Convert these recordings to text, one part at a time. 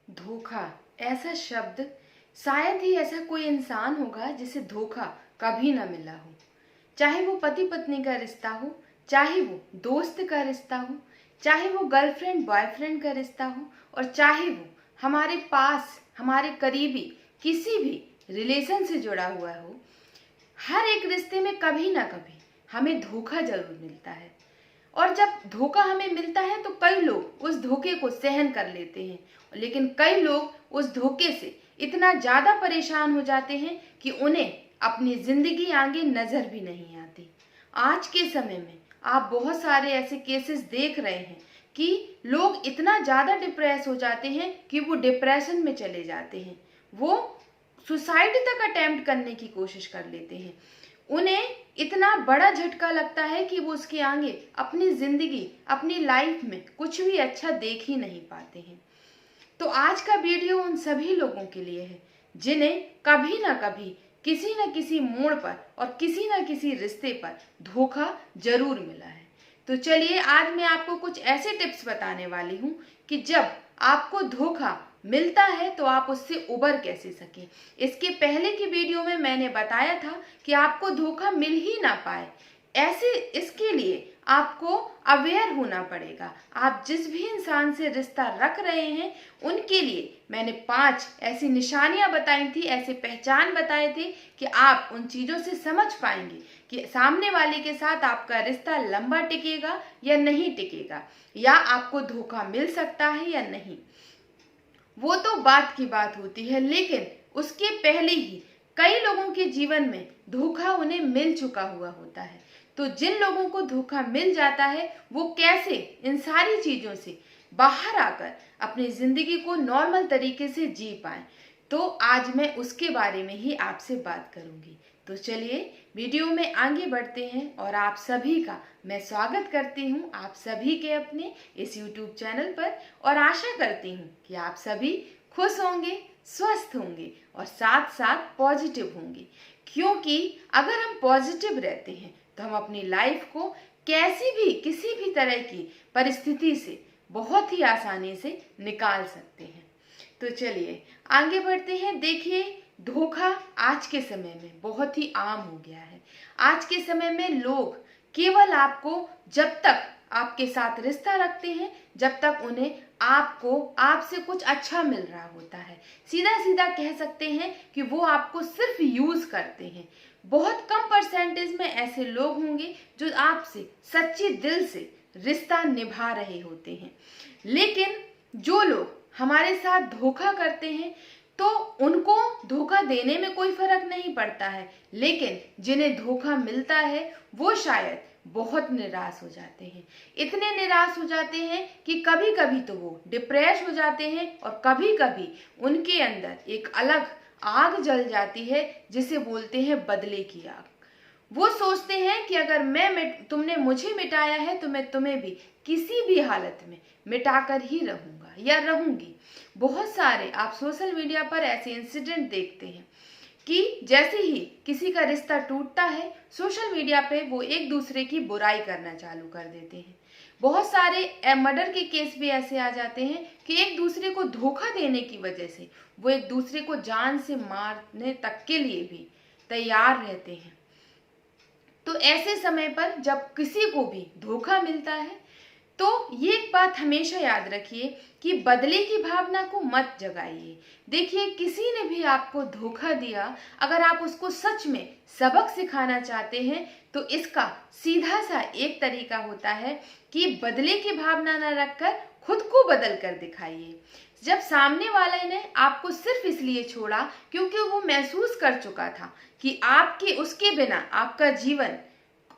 धोखा ऐसा शब्द, शायद ही ऐसा कोई इंसान होगा जिसे धोखा कभी ना मिला हो। चाहे वो पति पत्नी का रिश्ता हो, चाहे वो दोस्त का रिश्ता हो, चाहे वो गर्लफ्रेंड बॉयफ्रेंड का रिश्ता हो, और चाहे वो हमारे पास हमारे करीबी किसी भी रिलेशन से जुड़ा हुआ हो। हर एक रिश्ते में कभी ना कभी हमें धोखा जरूर मिलता है। और जब धोखा हमें मिलता है तो कई लोग उस धोखे को सहन कर लेते हैं, लेकिन कई लोग उस धोखे से इतना ज्यादा परेशान हो जाते हैं कि उन्हें अपनी जिंदगी आगे नजर भी नहीं आती। आज के समय में आप बहुत सारे ऐसे केसेस देख रहे हैं कि लोग इतना ज्यादा डिप्रेस हो जाते हैं कि वो डिप्रेशन में चले जाते हैं। वो सुसाइड तक अटेम्प्ट करने की कोशिश कर लेते हैं। उन्हें इतना बड़ा झटका लगता है कि वो उसके आगे अपनी जिंदगी अपनी लाइफ में कुछ भी अच्छा देख ही नहीं पाते हैं। तो आज का वीडियो उन सभी लोगों के लिए है जिन्हें कभी ना कभी किसी न किसी मोड़ पर और किसी न किसी रिश्ते पर धोखा जरूर मिला है। तो चलिए आज मैं आपको कुछ ऐसे टिप्स बताने वाली हूँ कि जब आपको धोखा मिलता है तो आप उससे उबर कैसे सकें। इसके पहले की वीडियो में मैंने बताया था कि आपको धोखा मिल ही ना पाए, ऐसे इसके लिए आपको अवेयर होना पड़ेगा। आप जिस भी इंसान से रिश्ता रख रहे हैं उनके लिए मैंने 5 ऐसी निशानियां बताई थी, ऐसे पहचान बताए थे कि आप उन चीजों से समझ पाएंगे कि सामने वाले के साथ आपका रिश्ता लंबा टिकेगा या नहीं टिकेगा, या आपको धोखा मिल सकता है या नहीं। वो तो बात की बात होती है, लेकिन उसके पहले ही कई लोगों के जीवन में धोखा उन्हें मिल चुका हुआ होता है। तो जिन लोगों को धोखा मिल जाता है वो कैसे इन सारी चीजों से बाहर आकर अपनी जिंदगी को नॉर्मल तरीके से जी पाए, तो आज मैं उसके बारे में ही आपसे बात करूंगी। तो चलिए वीडियो में आगे बढ़ते हैं और आप सभी का मैं स्वागत करती हूँ आप सभी के अपने इस YouTube चैनल पर, और आशा करती हूँ कि आप सभी खुश होंगे, स्वस्थ होंगे और साथ साथ पॉजिटिव होंगे। क्योंकि अगर हम पॉजिटिव रहते हैं तो हम अपनी लाइफ को कैसी भी किसी भी तरह की परिस्थिति से बहुत ही आसानी से निकाल सकते हैं। तो चलिए आगे बढ़ते हैं। देखिए, धोखा आज के समय में बहुत ही आम हो गया है। आज के समय में लोग केवल आपको जब तक आपके साथ रिश्ता रखते हैं जब तक उन्हें आपसे कुछ अच्छा मिल रहा होता है। सीधा सीधा कह सकते हैं कि वो आपको सिर्फ यूज करते हैं। बहुत कम परसेंटेज में ऐसे लोग होंगे जो आपसे सच्ची दिल से रिश्ता निभा रहे होते हैं। लेकिन जो लोग हमारे साथ धोखा करते हैं तो उनको धोखा देने में कोई फर्क नहीं पड़ता है, लेकिन जिन्हें धोखा मिलता है वो शायद बहुत निराश हो जाते हैं। इतने निराश हो जाते हैं कि कभी कभी तो वो डिप्रेस हो जाते हैं और कभी कभी उनके अंदर एक अलग आग जल जाती है जिसे बोलते हैं बदले की आग। वो सोचते हैं कि अगर तुमने मुझे मिटाया है तो मैं तुम्हें भी किसी भी हालत में मिटाकर ही रहूंगा या रहूंगी। बहुत सारे आप सोशल मीडिया पर ऐसे इंसिडेंट देखते हैं कि जैसे ही किसी का रिश्ता टूटता है सोशल मीडिया पे वो एक दूसरे की बुराई करना चालू कर देते हैं। बहुत सारे मर्डर के केस भी ऐसे आ जाते हैं कि एक दूसरे को धोखा देने की वजह से वो एक दूसरे को जान से मारने तक के लिए भी तैयार रहते हैं। तो ऐसे समय पर जब किसी को भी धोखा मिलता है तो ये एक बात हमेशा याद रखिए कि बदले की भावना को मत जगाइए। देखिए, किसी ने भी आपको धोखा दिया, अगर आप उसको सच में सबक सिखाना चाहते हैं तो इसका सीधा सा एक तरीका होता है कि बदले की भावना न रखकर खुद को बदल कर दिखाइए। जब सामने वाले ने आपको सिर्फ इसलिए छोड़ा क्योंकि वो महसूस कर चुका था कि उसके बिना आपका जीवन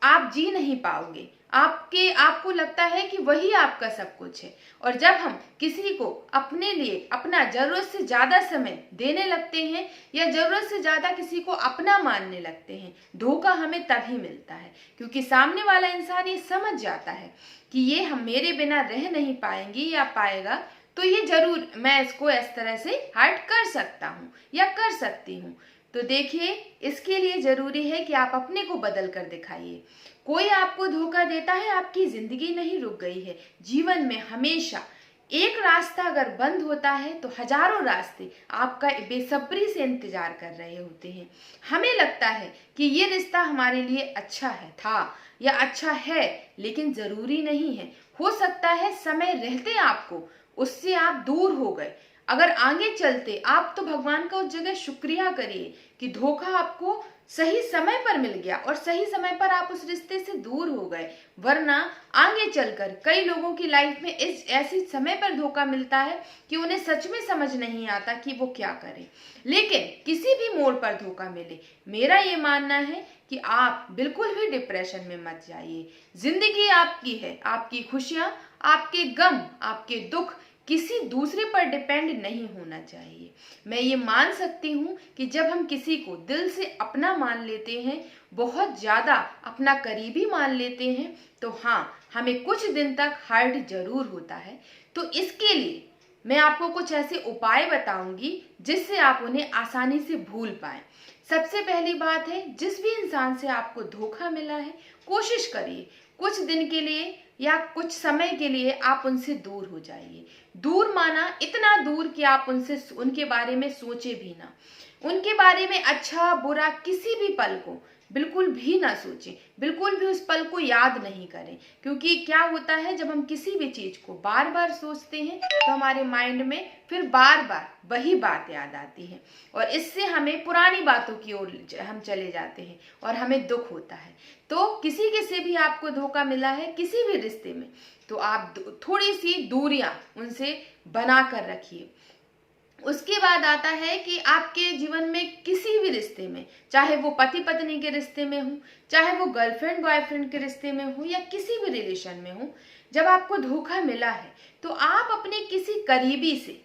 आप जी नहीं पाओगे, आपको लगता है कि वही आपका सब कुछ है, और जब हम किसी को अपने लिए अपना जरूरत से ज्यादा समय देने लगते हैं या जरूरत से ज्यादा किसी को अपना मानने लगते हैं, धोखा हमें तभी मिलता है क्योंकि सामने वाला इंसान ये समझ जाता है कि ये हम मेरे बिना रह नहीं पाएंगी या पाएगा, तो ये जरूर मैं इसको इस तरह से हर्ट कर सकता हूँ या कर सकती हूँ। तो देखिए, इसके लिए जरूरी है कि आप अपने को बदल कर दिखाइए। कोई आपको धोखा देता है, आपकी जिंदगी नहीं रुक गई है। जीवन में हमेशा एक रास्ता अगर बंद होता है तो हजारों रास्ते आपका बेसब्री से इंतजार कर रहे होते हैं। हमें लगता है कि ये रिश्ता हमारे लिए अच्छा है था या अच्छा है, लेकिन जरूरी नहीं है। हो सकता है समय रहते आपको उससे आप दूर हो गए। अगर आगे चलते आप तो भगवान का उस जगह शुक्रिया करिए कि धोखा आपको सही समय पर मिल गया और सही समय पर आप उस रिश्ते से दूर हो गए। वरना आगे चलकर कई लोगों की लाइफ में इस ऐसी समय पर धोखा मिलता है कि उन्हें सच में समझ नहीं आता कि वो क्या करें। लेकिन किसी भी मोड़ पर धोखा मिले, मेरा ये मानना है कि आप बिल्कुल भी डिप्रेशन में मत जाइए। जिंदगी आपकी है, आपकी खुशियां, आपके गम, आपके दुख किसी दूसरे पर डिपेंड नहीं होना चाहिए। मैं ये मान सकती हूँ कि जब हम किसी को दिल से अपना मान लेते हैं, बहुत ज्यादा अपना करीबी मान लेते हैं, तो हाँ, हमें कुछ दिन तक हर्ट जरूर होता है। तो इसके लिए मैं आपको कुछ ऐसे उपाय बताऊंगी जिससे आप उन्हें आसानी से भूल पाएं। सबसे पहली बात है, जिस भी इंसान से आपको धोखा मिला है, कोशिश करिए कुछ दिन के लिए या कुछ समय के लिए आप उनसे दूर हो जाइए। दूर माना इतना दूर कि आप उनके बारे में सोचे भी ना, उनके बारे में अच्छा बुरा किसी भी पल को बिल्कुल भी ना सोचें, बिल्कुल भी उस पल को याद नहीं करें। क्योंकि क्या होता है, जब हम किसी भी चीज को बार बार सोचते हैं तो हमारे माइंड में फिर बार बार वही बात याद आती है और इससे हमें पुरानी बातों की ओर हम चले जाते हैं और हमें दुख होता है। तो किसी के से भी आपको धोखा मिला है किसी भी रिश्ते में, तो आप थोड़ी सी दूरियां उनसे बना कर रखिए। उसके बाद आता है कि आपके जीवन में किसी भी रिश्ते में, चाहे वो पति पत्नी के रिश्ते में हो, चाहे वो गर्लफ्रेंड बॉयफ्रेंड के रिश्ते में हो या किसी भी रिलेशन में हो, जब आपको धोखा मिला है तो आप अपने किसी करीबी से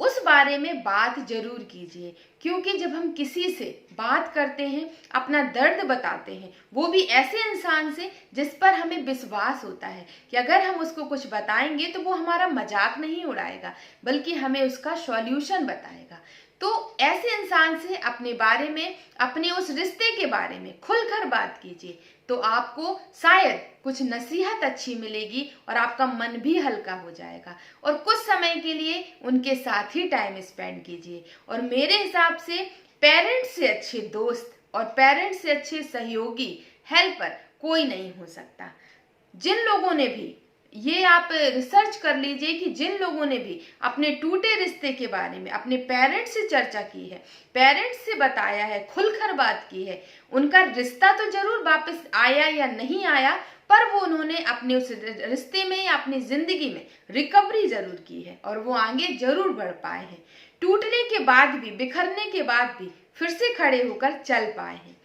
उस बारे में बात जरूर कीजिए। क्योंकि जब हम किसी से बात करते हैं, अपना दर्द बताते हैं, वो भी ऐसे इंसान से जिस पर हमें विश्वास होता है कि अगर हम उसको कुछ बताएंगे तो वो हमारा मजाक नहीं उड़ाएगा, बल्कि हमें उसका सॉल्यूशन बताएगा, तो ऐसे इंसान से अपने बारे में, अपने उस रिश्ते के बारे में खुलकर बात कीजिए। तो आपको शायद कुछ नसीहत अच्छी मिलेगी और आपका मन भी हल्का हो जाएगा। और कुछ समय के लिए उनके साथ ही टाइम स्पेंड कीजिए। और मेरे हिसाब से पेरेंट्स से अच्छे दोस्त और पेरेंट्स से अच्छे सहयोगी, हेल्पर कोई नहीं हो सकता। जिन लोगों ने भी, ये आप रिसर्च कर लीजिए कि जिन लोगों ने भी अपने टूटे रिश्ते के बारे में अपने पेरेंट्स से चर्चा की है, पेरेंट्स से बताया है, खुलकर बात की है, उनका रिश्ता तो जरूर वापस आया या नहीं आया, पर वो उन्होंने अपने उस रिश्ते में या अपनी जिंदगी में रिकवरी जरूर की है और वो आगे जरूर बढ़ पाए हैं। टूटने के बाद भी, बिखरने के बाद भी फिर से खड़े होकर चल पाए हैं।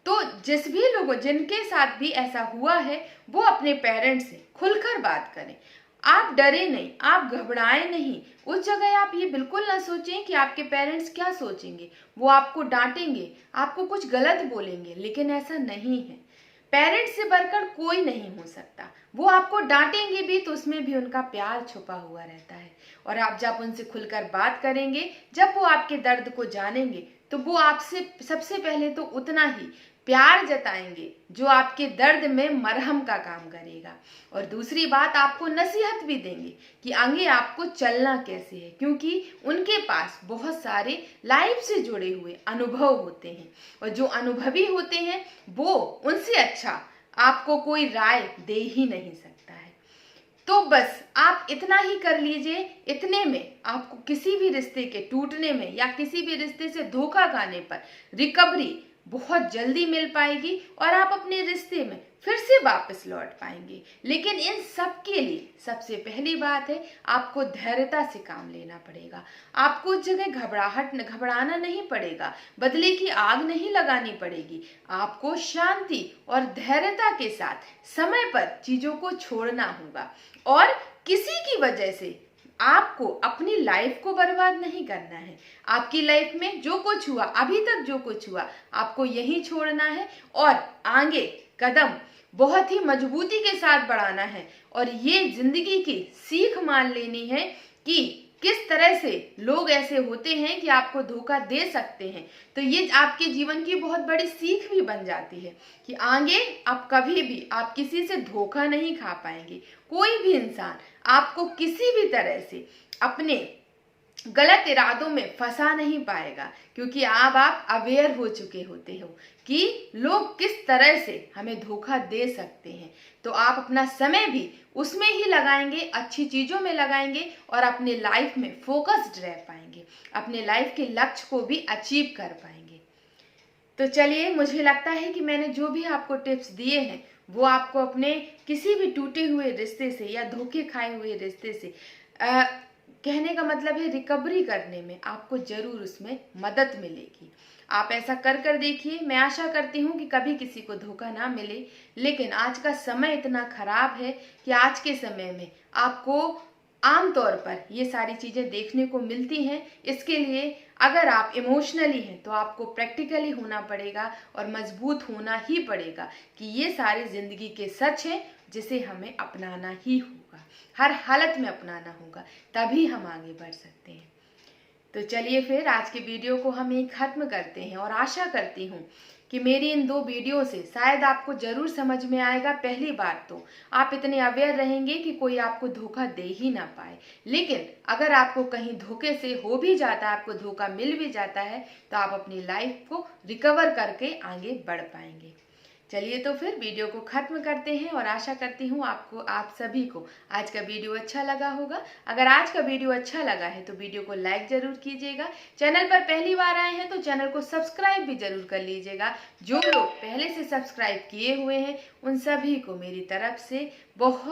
तो जिस भी लोगों, जिनके साथ भी ऐसा हुआ है, वो अपने पेरेंट्स से खुलकर बात करें। आप डरे नहीं, आप घबराएं नहीं। उस जगह आप ये बिल्कुल ना सोचें कि आपके पेरेंट्स क्या सोचेंगे, वो आपको डांटेंगे, आपको कुछ गलत बोलेंगे, लेकिन ऐसा नहीं है। पेरेंट्स से बढ़कर कोई नहीं हो सकता। वो आपको डांटेंगे भी तो उसमें भी उनका प्यार छुपा हुआ रहता है। और आप जब उनसे खुलकर बात करेंगे, जब वो आपके दर्द को जानेंगे, तो वो आपसे सबसे पहले तो उतना ही प्यार जताएंगे जो आपके दर्द में मरहम का काम करेगा। और दूसरी बात, आपको नसीहत भी देंगे कि आगे आपको चलना कैसे है, क्योंकि उनके पास बहुत सारे लाइफ से जुड़े हुए अनुभव होते हैं और जो अनुभवी होते हैं वो उनसे अच्छा आपको कोई राय दे ही नहीं सकता है। तो बस आप इतना ही कर लीजिए। इतने में आपको किसी भी रिश्ते के टूटने में या किसी भी रिश्ते से धोखा खाने पर रिकवरी बहुत जल्दी मिल पाएगी और आप अपने रिश्ते में फिर से वापस लौट पाएंगे। लेकिन इन सब के लिए सबसे पहली बात है, आपको धैर्यता से काम लेना पड़ेगा। आपको उस जगह घबराना नहीं पड़ेगा, बदले की आग नहीं लगानी पड़ेगी। आपको शांति और धैर्यता के साथ समय पर चीजों को छोड़ना होगा और किसी की वजह से आपको अपनी लाइफ को बर्बाद नहीं करना है। आपकी लाइफ में जो कुछ हुआ, अभी तक जो कुछ हुआ, आपको यही छोड़ना है और आगे कदम बहुत ही मजबूती के साथ बढ़ाना है। और ये जिंदगी की सीख मान लेनी है कि किस तरह से लोग ऐसे होते हैं कि आपको धोखा दे सकते हैं, तो ये आपके जीवन की बहुत बड़ी सीख भी बन जाती है कि आगे आप कभी भी आप किसी से धोखा नहीं खा पाएंगे। कोई भी इंसान आपको किसी भी तरह से अपने गलत इरादों में फंसा नहीं पाएगा, क्योंकि अब आप अवेयर हो चुके होते हो कि लोग किस तरह से हमें धोखा दे सकते हैं। तो आप अपना समय भी उसमें ही लगाएंगे, अच्छी चीज़ों में लगाएंगे और अपने लाइफ में फोकस्ड रह पाएंगे, अपने लाइफ के लक्ष्य को भी अचीव कर पाएंगे। तो चलिए, मुझे लगता है कि मैंने जो भी आपको टिप्स दिए हैं वो आपको अपने किसी भी टूटे हुए रिश्ते से या धोखे खाए हुए रिश्ते से कहने का मतलब है रिकवरी करने में आपको जरूर उसमें मदद मिलेगी। आप ऐसा कर देखिए। मैं आशा करती हूँ कि कभी किसी को धोखा ना मिले, लेकिन आज का समय इतना खराब है कि आज के समय में आपको आमतौर पर ये सारी चीज़ें देखने को मिलती हैं। इसके लिए अगर आप इमोशनली हैं तो आपको प्रैक्टिकली होना पड़ेगा और मजबूत होना ही पड़ेगा कि ये सारी ज़िंदगी के सच हैं जिसे हमें अपनाना ही होगा, हर हालत में अपनाना होगा, तभी हम आगे बढ़ सकते हैं। तो चलिए फिर आज के वीडियो को हम यहीं ख़त्म करते हैं और आशा करती हूँ कि मेरी इन 2 वीडियो से शायद आपको ज़रूर समझ में आएगा। पहली बात तो आप इतने अवेयर रहेंगे कि कोई आपको धोखा दे ही ना पाए, लेकिन अगर आपको कहीं धोखे से हो भी जाता है, आपको धोखा मिल भी जाता है, तो आप अपनी लाइफ को रिकवर करके आगे बढ़ पाएंगे। चलिए तो फिर वीडियो को ख़त्म करते हैं और आशा करती हूँ आप सभी को आज का वीडियो अच्छा लगा होगा। अगर आज का वीडियो अच्छा लगा है तो वीडियो को लाइक ज़रूर कीजिएगा। चैनल पर पहली बार आए हैं तो चैनल को सब्सक्राइब भी ज़रूर कर लीजिएगा। जो लोग पहले से सब्सक्राइब किए हुए हैं उन सभी को मेरी तरफ से बहुत